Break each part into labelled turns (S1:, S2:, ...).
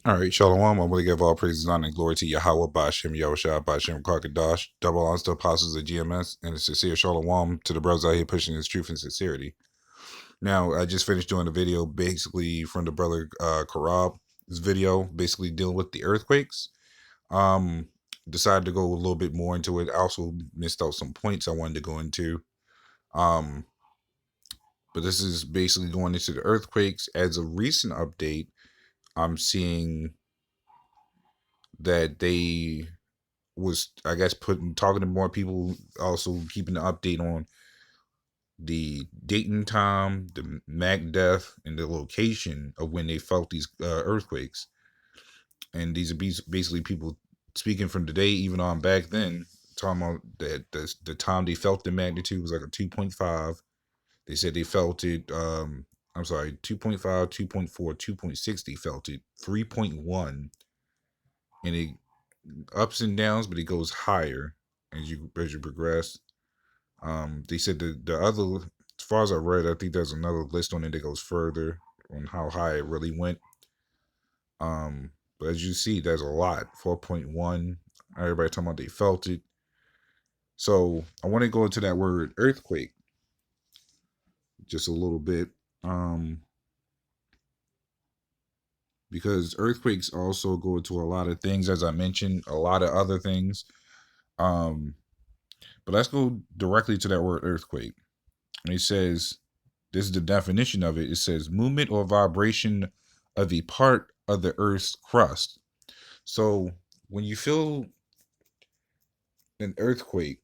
S1: All right, Shalom. I want to give all praises, honor, and glory to Yahweh, Bashem, Yahushua, Bashem, Kakadash, double honors to apostles of GMS, and a sincere Shalom to the brothers out here pushing this truth and sincerity. Now, I just finished doing a video basically from the brother Karab's video, basically dealing with the earthquakes. Um, Decided to go a little bit more into it. I also missed out some points I wanted to go into. Um, but this is basically going into the earthquakes. As a recent update, I'm seeing that they was, I guess, talking to more people, also keeping the update on the date and time, the Mac death, and the location of when they felt these earthquakes. And these are basically people speaking from today, even on back then, talking about that the time they felt the magnitude was like a 2.5. They said they felt it. I'm sorry, 2.5, 2.4, 2.6. They felt it 3.1, and it ups and downs, but it goes higher as you progress. They said the other, as far as I read, I think there's another list on it that goes further on how high it really went. But as you see, there's a lot. 4.1. Everybody talking about they felt it. So I want to go into that word earthquake just a little bit. Because earthquakes also go into a lot of things, as I mentioned, a lot of other things. Um, but let's go directly to that word earthquake. And it says, this is the definition of it. It says movement or vibration of a part of the Earth's crust. So when you feel an earthquake,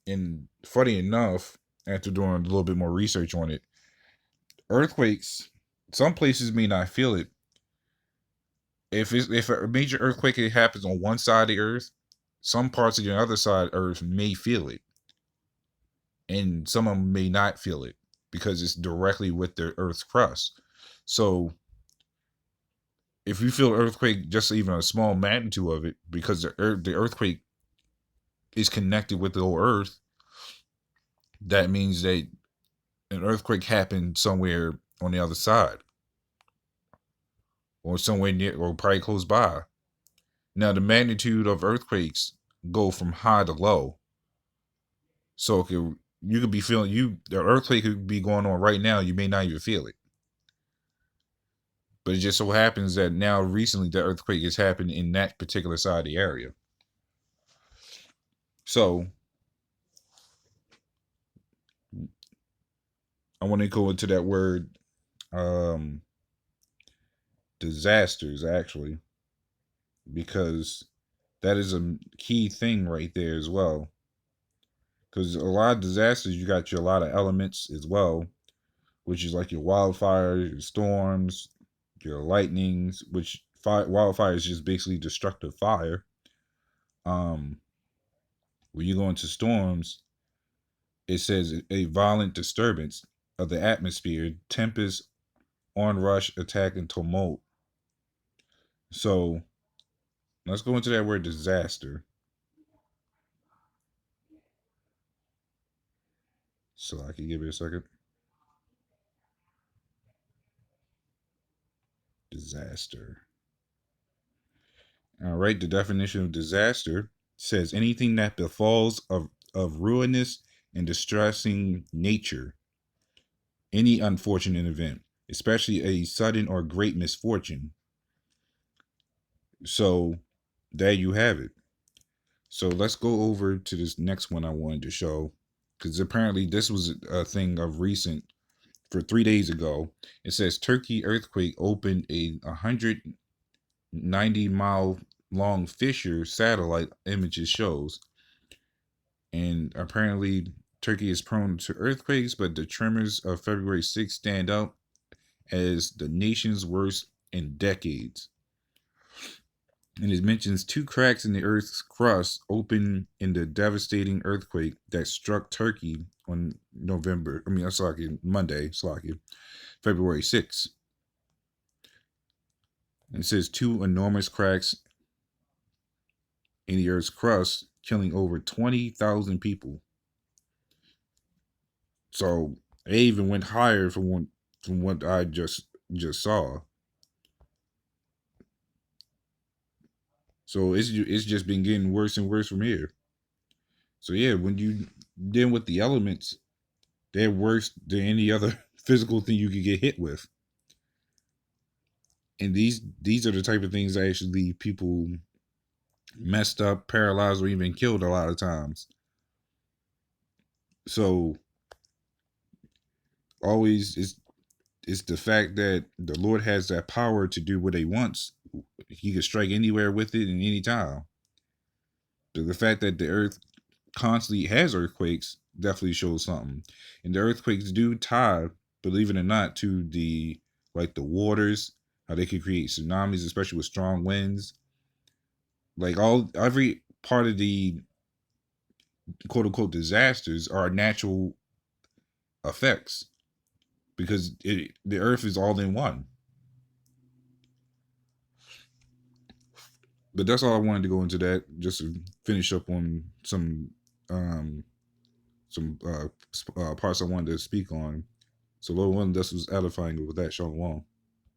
S1: and funny enough, after doing a little bit more research on it, earthquakes, some places may not feel it. If a major earthquake happens on one side of the Earth, some parts of the other side of the Earth may feel it, and some of them may not feel it because it's directly with the Earth's crust. So if you feel earthquake, just even a small magnitude of it, because the earthquake is connected with the whole Earth, that means that an earthquake happened somewhere on the other side, or somewhere near, or probably close by. Now, the magnitude of earthquakes go from high to low, so you could be feeling the earthquake could be going on right now. You may not even feel it, but it just so happens that now recently the earthquake has happened in that particular side of the area. So I want to go into that word disasters, actually, because that is a key thing right there as well. Because a lot of disasters, you got a lot of elements as well, which is like your wildfires, your storms, your lightnings, which wildfire is just basically destructive fire. When you go into storms, it says a violent disturbance of the atmosphere, tempest, onrush, attack, and tumult. So let's go into that word disaster. So I can give it a second. Disaster. All right. The definition of disaster says anything that befalls of ruinous and distressing nature, any unfortunate event, especially a sudden or great misfortune. So there you have it. So let's go over to this next one I wanted to show, because apparently this was a thing of recent for 3 days ago. It says Turkey earthquake opened a 190-mile long fissure, satellite images shows. And apparently Turkey is prone to earthquakes, but the tremors of February 6th stand out as the nation's worst in decades. And it mentions two cracks in the Earth's crust open in the devastating earthquake that struck Turkey on Monday, February 6th. And it says two enormous cracks in the Earth's crust, killing over 20,000 people. So they even went higher from what I just saw. So it's just been getting worse and worse from here. So yeah, when you deal with the elements, they're worse than any other physical thing you could get hit with. And these are the type of things that actually leave people messed up, paralyzed, or even killed a lot of times. So always it's the fact that the Lord has that power to do what he wants. He can strike anywhere with it and any time. The fact that the earth constantly has earthquakes definitely shows something. And the earthquakes do tie, believe it or not, to the like the waters, how they can create tsunamis, especially with strong winds. Like every part of the quote unquote disasters are natural effects because the earth is all in one. But that's all I wanted to go into that, just to finish up on um some parts I wanted to speak on. So Lord one, this was edifying with that. Shalom.